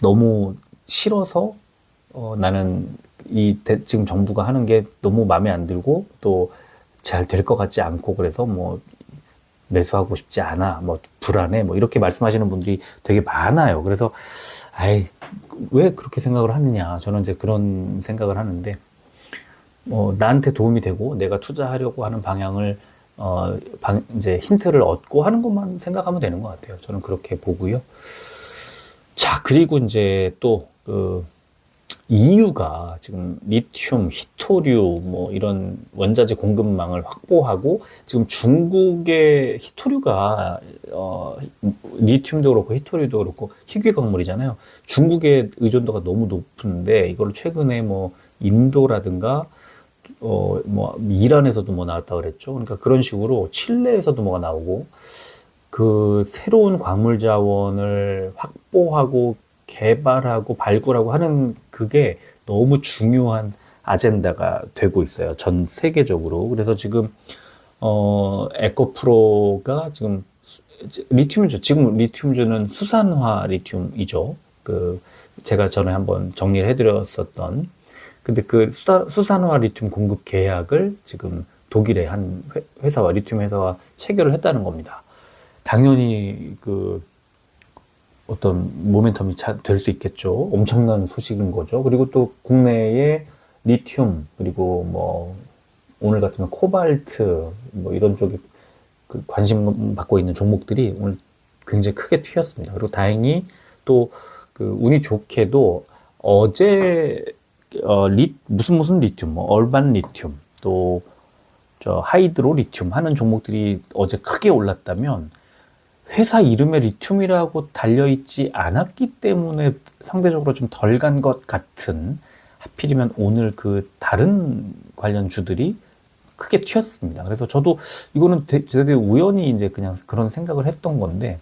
[SPEAKER 1] 너무 싫어서 나는 지금 정부가 하는 게 너무 마음에 안 들고 또 잘 될 것 같지 않고 그래서 뭐 매수하고 싶지 않아, 뭐 불안해, 뭐 이렇게 말씀하시는 분들이 되게 많아요. 그래서 왜 그렇게 생각을 하느냐, 저는 이제 그런 생각을 하는데, 나한테 도움이 되고 내가 투자하려고 하는 방향을 이제 힌트를 얻고 하는 것만 생각하면 되는 것 같아요. 저는 그렇게 보고요. 자, 그리고 이제 또 EU가 지금 리튬, 히토류 뭐 이런 원자재 공급망을 확보하고, 지금 중국의 히토류가 리튬도 그렇고 히토류도 그렇고 희귀 광물이잖아요. 중국의 의존도가 너무 높은데 이걸 최근에 뭐 인도라든가 뭐 이란에서도 뭐 나왔다 그랬죠. 그러니까 그런 식으로 칠레에서도 뭐가 나오고, 그 새로운 광물 자원을 확보하고 개발하고 발굴하고 하는 그게 너무 중요한 아젠다가 되고 있어요. 전 세계적으로. 그래서 지금 에코프로가 지금 리튬주, 지금 리튬주는 수산화 리튬이죠. 제가 전에 한번 정리를 해드렸었던. 근데 그 수산화 리튬 공급 계약을 지금 독일의 한 회사와, 리튬 회사와 체결을 했다는 겁니다. 당연히 어떤 모멘텀이 될 수 있겠죠. 엄청난 소식인 거죠. 그리고 또 국내에 리튬, 그리고 뭐 오늘 같으면 코발트 뭐 이런 쪽에 관심 받고 있는 종목들이 오늘 굉장히 크게 튀었습니다. 그리고 다행히 또 운이 좋게도 어제 무슨 리튬, 뭐 얼반 리튬, 또 하이드로 리튬 하는 종목들이 어제 크게 올랐다면, 회사 이름에 리튬이라고 달려있지 않았기 때문에 상대적으로 좀 덜 간 것 같은 하필이면 오늘 그 다른 관련 주들이 크게 튀었습니다. 그래서 저도 이거는 되게 우연히 이제 그냥 그런 생각을 했던 건데,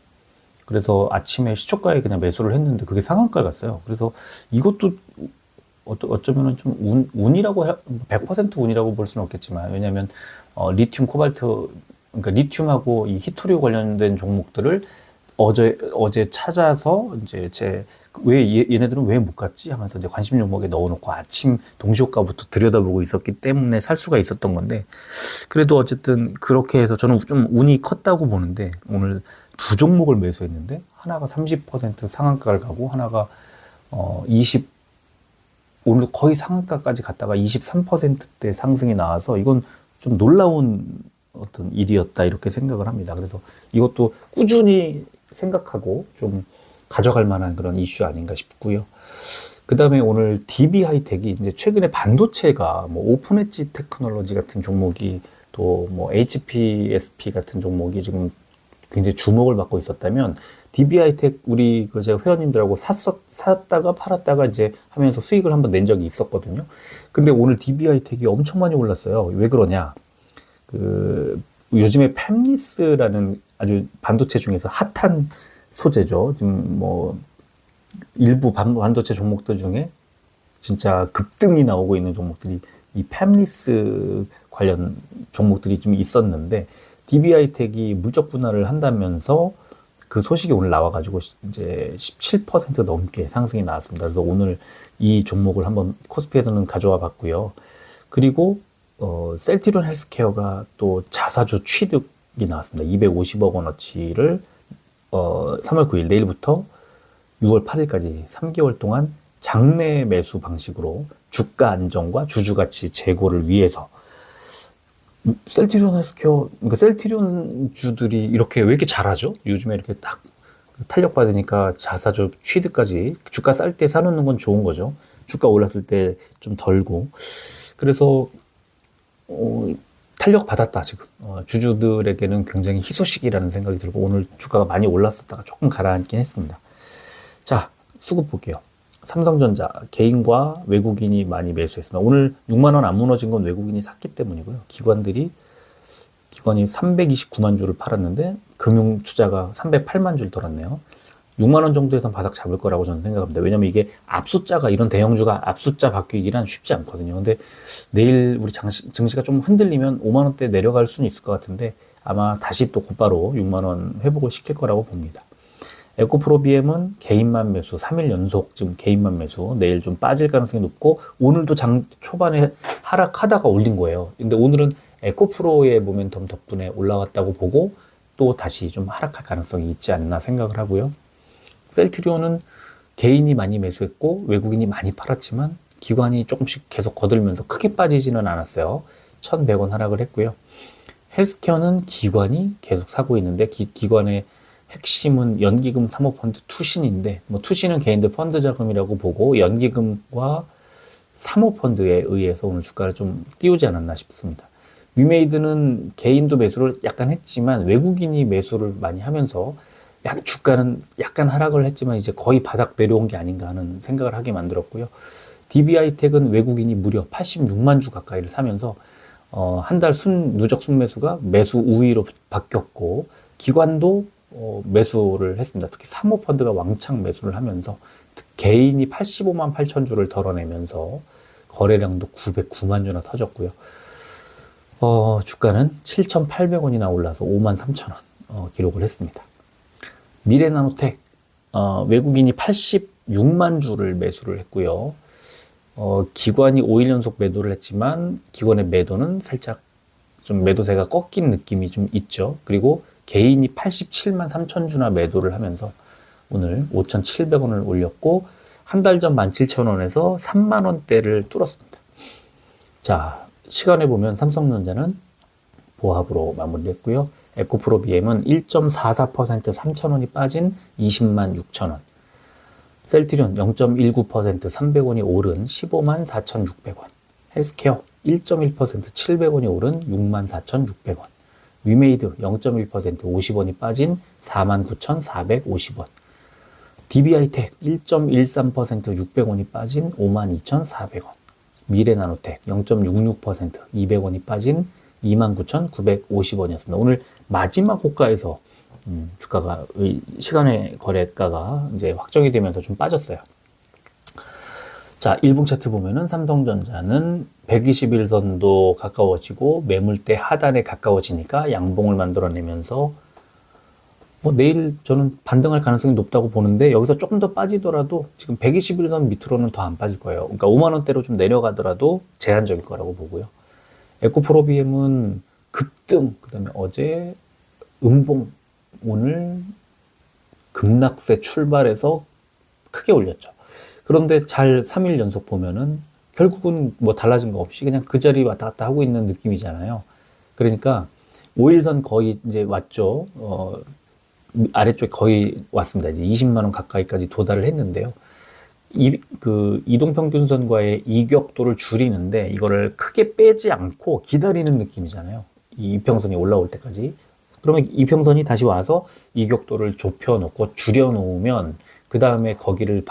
[SPEAKER 1] 그래서 아침에 시초가에 그냥 매수를 했는데 그게 상한가에 갔어요. 그래서 이것도 어쩌면은 좀 운이라고 100% 운이라고 볼 수는 없겠지만, 왜냐하면 리튬, 코발트, 그러니까 리튬하고 이 히토류 관련된 종목들을 어제 찾아서 이제 왜 얘네들은 왜 못 갔지 하면서 이제 관심 종목에 넣어놓고 아침 동시효과부터 들여다보고 있었기 때문에 살 수가 있었던 건데, 그래도 어쨌든 그렇게 해서 저는 좀 운이 컸다고 보는데, 오늘 두 종목을 매수했는데 하나가 30% 상한가를 가고 하나가 20 오늘 거의 상한가까지 갔다가 23%대 상승이 나와서 이건 좀 놀라운 어떤 일이었다 이렇게 생각을 합니다. 그래서 이것도 꾸준히 생각하고 좀 가져갈 만한 그런 이슈 아닌가 싶고요. 그 다음에 오늘 DB 하이텍이 이제 최근에 반도체가 뭐 오픈 엣지 테크놀로지 같은 종목이 또 뭐 HPSP 같은 종목이 지금 굉장히 주목을 받고 있었다면, DB 하이텍 우리 그 제가 회원님들하고 샀다가 팔았다가 이제 하면서 수익을 한번 낸 적이 있었거든요. 근데 오늘 DB 하이텍이 엄청 많이 올랐어요. 왜 그러냐? 그 요즘에 팹리스라는 아주 반도체 중에서 핫한 소재죠. 지금 뭐 일부 반도체 종목들 중에 진짜 급등이 나오고 있는 종목들이 이 팹리스 관련 종목들이 좀 있었는데, DB 하이텍이 물적 분할을 한다면서 그 소식이 오늘 나와가지고 이제 17% 넘게 상승이 나왔습니다. 그래서 오늘 이 종목을 한번 코스피에서는 가져와 봤고요. 그리고 셀트리온 헬스케어가 또 자사주 취득이 나왔습니다. 250억 원어치를 3월 9일 내일부터 6월 8일까지 3개월 동안 장내 매수 방식으로 주가 안정과 주주 가치 제고를 위해서, 셀트리온 헬스케어, 그러니까 셀트리온 주들이 이렇게 왜 이렇게 잘하죠? 요즘에 이렇게 딱 탄력 받으니까 자사주 취득까지, 주가 쌀 때 사놓는 건 좋은 거죠. 주가 올랐을 때 좀 덜고. 그래서 탄력 받았다 지금. 주주들에게는 굉장히 희소식이라는 생각이 들고, 오늘 주가가 많이 올랐었다가 조금 가라앉긴 했습니다. 자, 수급 볼게요. 삼성전자 개인과 외국인이 많이 매수했습니다. 오늘 6만 원 안 무너진 건 외국인이 샀기 때문이고요. 기관이 329만 주를 팔았는데 금융 투자가 308만 주를 돌았네요. 6만 원 정도에선 바닥 잡을 거라고 저는 생각합니다. 왜냐면 이게 앞숫자가, 이런 대형주가 앞숫자 바뀌기란 쉽지 않거든요. 근데 내일 우리 증시가 좀 흔들리면 5만 원대 내려갈 수는 있을 것 같은데, 아마 다시 또 곧바로 6만 원 회복을 시킬 거라고 봅니다. 에코프로비엠은 개인만 매수, 3일 연속 지금 개인만 매수, 내일 좀 빠질 가능성이 높고, 오늘도 장 초반에 하락하다가 올린 거예요. 근데 오늘은 에코프로의 모멘텀 덕분에 올라왔다고 보고 또 다시 좀 하락할 가능성이 있지 않나 생각을 하고요. 셀트리온은 개인이 많이 매수했고 외국인이 많이 팔았지만 기관이 조금씩 계속 거들면서 크게 빠지지는 않았어요. 1,100원 하락을 했고요. 헬스케어는 기관이 계속 사고 있는데, 기관의 핵심은 연기금 사모펀드 투신인데, 뭐 투신은 개인들 펀드 자금이라고 보고 연기금과 사모펀드에 의해서 오늘 주가를 좀 띄우지 않았나 싶습니다. 위메이드는 개인도 매수를 약간 했지만 외국인이 매수를 많이 하면서 주가는 약간 하락을 했지만 이제 거의 바닥 내려온 게 아닌가 하는 생각을 하게 만들었고요. DB하이텍은 외국인이 무려 86만 주 가까이를 사면서 한 달 누적 순매수가 매수 우위로 바뀌었고, 기관도 매수를 했습니다. 특히 사모펀드가 왕창 매수를 하면서 개인이 85만 8천 주를 덜어내면서 거래량도 909만 주나 터졌고요. 주가는 7,800원이나 올라서 5만 3천 원 기록을 했습니다. 미래나노텍 외국인이 86만 주를 매수를 했고요. 기관이 5일 연속 매도를 했지만 기관의 매도는 살짝 좀 매도세가 꺾인 느낌이 좀 있죠. 그리고 개인이 87만 3천 주나 매도를 하면서 오늘 5,700원을 올렸고, 한 달 전 17,000원에서 3만 원대를 뚫었습니다. 자, 시간에 보면 삼성전자는 보합으로 마무리했고요. 에코프로비엠은 1.44% 3,000원이 빠진 20만 6천원. 셀트리온 0.19% 300원이 오른 15만 4,600원. 헬스케어 1.1% 700원이 오른 6만 4,600원. 위메이드 0.1% 50원이 빠진 49,450원. DB하이텍 1.13% 600원이 빠진 52,400원. 미래나노텍 0.66%, 200원이 빠진 29,950원이었습니다. 오늘 마지막 호가에서 주가가 시간의 거래가가 이제 확정이 되면서 좀 빠졌어요. 자, 1분 차트 보면은 삼성전자는 121선도 가까워지고 매물대 하단에 가까워지니까 양봉을 만들어내면서 내일 저는 반등할 가능성이 높다고 보는데, 여기서 조금 더 빠지더라도 지금 121선 밑으로는 더 안 빠질 거예요. 그러니까 5만 원대로 좀 내려가더라도 제한적일 거라고 보고요. 에코프로비엠은 급등, 그다음에 어제 음봉, 오늘 급락세 출발해서 크게 올렸죠. 그런데 잘 3일 연속 보면은 결국은 뭐 달라진 거 없이 그냥 그 자리 왔다 갔다 하고 있는 느낌이잖아요. 그러니까 5일선 거의 이제 왔죠. 아래쪽에 거의 왔습니다. 이제 20만 원 가까이까지 도달을 했는데요. 이동평균선과의 이격도를 줄이는데 이거를 크게 빼지 않고 기다리는 느낌이잖아요. 이 이평선이 올라올 때까지. 그러면 이평선이 다시 와서 이격도를 좁혀놓고 줄여놓으면 그 다음에 거기를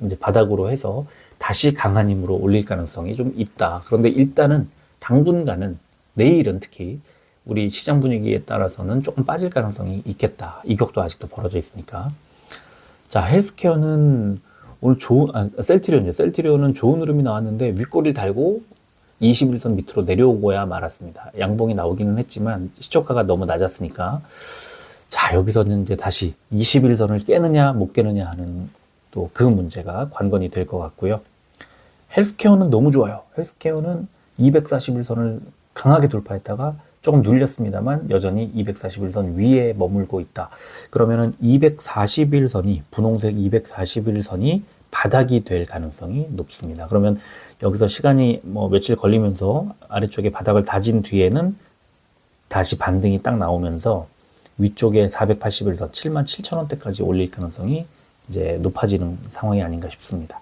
[SPEAKER 1] 이제 바닥으로 해서 다시 강한 힘으로 올릴 가능성이 좀 있다. 그런데 일단은 당분간은, 내일은 특히 우리 시장 분위기에 따라서는 조금 빠질 가능성이 있겠다. 이격도 아직도 벌어져 있으니까. 자, 헬스케어는 오늘 셀트리온은 좋은 흐름이 나왔는데 윗꼬리를 달고 21선 밑으로 내려오고야 말았습니다. 양봉이 나오기는 했지만 시초가가 너무 낮았으니까. 자, 여기서는 이제 다시 21선을 깨느냐 못 깨느냐 하는 또 그 문제가 관건이 될 것 같고요. 헬스케어는 너무 좋아요. 헬스케어는 241선을 강하게 돌파했다가 조금 눌렸습니다만 여전히 241선 위에 머물고 있다. 그러면은 241선이, 분홍색 241선이 바닥이 될 가능성이 높습니다. 그러면 여기서 시간이 뭐 며칠 걸리면서 아래쪽에 바닥을 다진 뒤에는 다시 반등이 딱 나오면서 위쪽에 481선 77,000원대까지 올릴 가능성이 이제 높아지는 상황이 아닌가 싶습니다.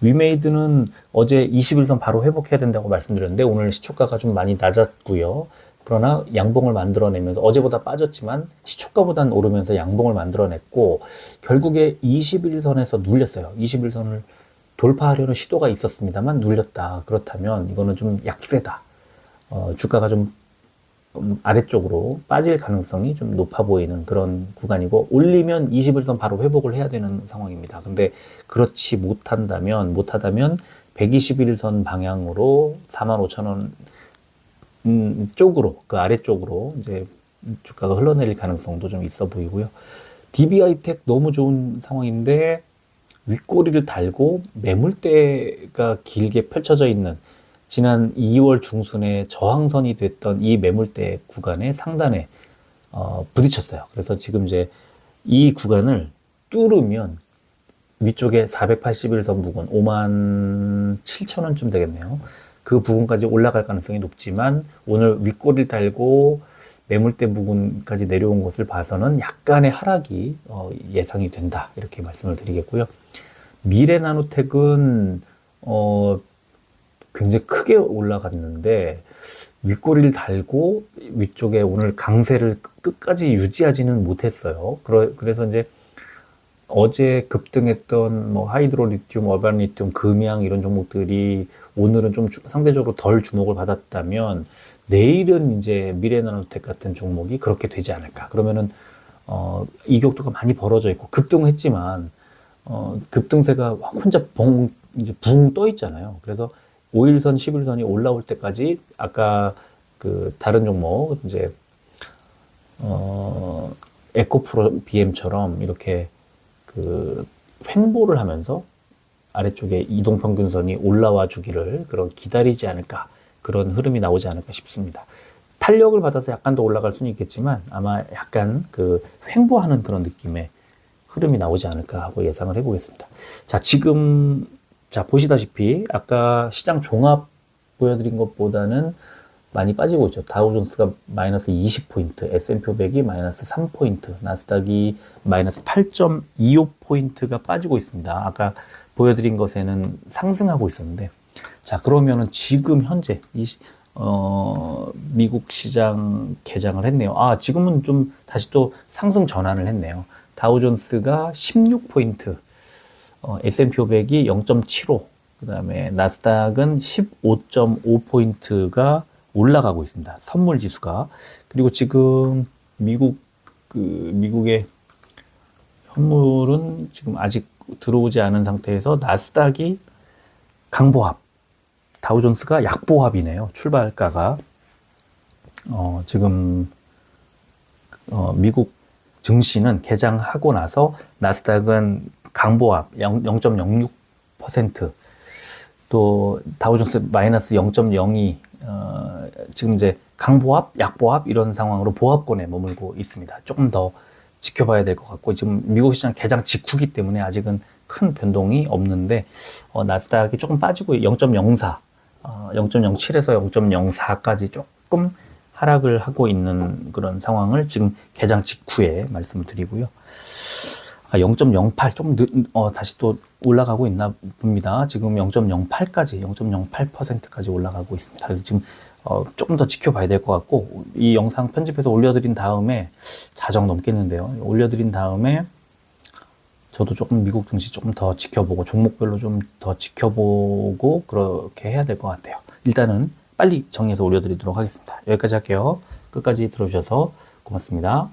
[SPEAKER 1] 위메이드는 어제 21선 바로 회복해야 된다고 말씀드렸는데 오늘 시초가가 좀 많이 낮았고요. 그러나 양봉을 만들어내면서 어제보다 빠졌지만 시초가보다는 오르면서 양봉을 만들어냈고 결국에 21선에서 눌렸어요. 21선을 돌파하려는 시도가 있었습니다만 눌렸다. 그렇다면 이거는 좀 약세다. 주가가 좀 아래쪽으로 빠질 가능성이 좀 높아 보이는 그런 구간이고, 올리면 21선 바로 회복을 해야 되는 상황입니다. 근데 그렇지 못하다면 121선 방향으로 45,000원 쪽으로, 그 아래쪽으로 이제 주가가 흘러내릴 가능성도 좀 있어 보이고요. DB하이텍 너무 좋은 상황인데 윗꼬리를 달고 매물대가 길게 펼쳐져 있는, 지난 2월 중순에 저항선이 됐던 이 매물대 구간의 상단에 부딪혔어요. 그래서 지금 이제 이 구간을 뚫으면 위쪽에 481선 부근 57,000원쯤 되겠네요. 그 부분까지 올라갈 가능성이 높지만 오늘 윗꼬리를 달고 매물대 부근까지 내려온 것을 봐서는 약간의 하락이 예상이 된다, 이렇게 말씀을 드리겠고요. 미래나노텍은 굉장히 크게 올라갔는데 윗꼬리를 달고 위쪽에 오늘 강세를 끝까지 유지하지는 못했어요. 그래서 이제 어제 급등했던 뭐 하이드로리튬, 어반리튬, 금양 이런 종목들이 오늘은 좀 상대적으로 덜 주목을 받았다면 내일은 이제 미래나노텍 같은 종목이 그렇게 되지 않을까. 그러면은 이격도가 많이 벌어져 있고 급등했지만 급등세가 혼자 이제 붕 떠 있잖아요. 그래서 5일선, 11선이 올라올 때까지 아까 그 다른 종목 이제 에코프로 BM처럼 이렇게 그 횡보를 하면서 아래쪽에 이동평균선이 올라와 주기를 기다리지 않을까, 그런 흐름이 나오지 않을까 싶습니다. 탄력을 받아서 약간 더 올라갈 수는 있겠지만 아마 약간 그 횡보하는 그런 느낌의 흐름이 나오지 않을까 하고 예상을 해보겠습니다. 자, 지금 보시다시피 아까 시장 종합 보여드린 것보다는 많이 빠지고 있죠. 다우존스가 마이너스 20포인트, S&P 500이 마이너스 3포인트, 나스닥이 마이너스 8.25포인트가 빠지고 있습니다. 아까 보여드린 것에는 상승하고 있었는데, 자, 그러면은 지금 현재 미국 시장 개장을 했네요. 지금은 좀 다시 또 상승 전환을 했네요. 다우존스가 16포인트, S&P 500이 0.75, 그 다음에 나스닥은 15.5포인트가 올라가고 있습니다. 선물 지수가. 그리고 지금 미국의 현물은 지금 아직 들어오지 않은 상태에서 나스닥이 강보합, 다우존스가 약보합이네요. 출발가가. 지금 미국 증시는 개장하고 나서 나스닥은 강보합 0.06%, 또 다우존스 마이너스 0.02, 지금 이제 강보합, 약보합 이런 상황으로 보합권에 머물고 있습니다. 조금 더 지켜봐야 될 것 같고, 지금 미국 시장 개장 직후기 때문에 아직은 큰 변동이 없는데, 나스닥이 조금 빠지고 0.04, 0.07에서 0.04까지 조금 하락을 하고 있는 그런 상황을 지금 개장 직후에 말씀을 드리고요. 0.08 조금 다시 또 올라가고 있나 봅니다. 지금 0.08까지 0.08%까지 올라가고 있습니다. 그래서 지금 조금 더 지켜봐야 될 것 같고, 이 영상 편집해서 올려드린 다음에 자정 넘겠는데요. 올려드린 다음에 저도 조금 미국 증시 조금 더 지켜보고 종목별로 좀 더 지켜보고 그렇게 해야 될 것 같아요. 일단은 빨리 정리해서 올려드리도록 하겠습니다. 여기까지 할게요. 끝까지 들어주셔서 고맙습니다.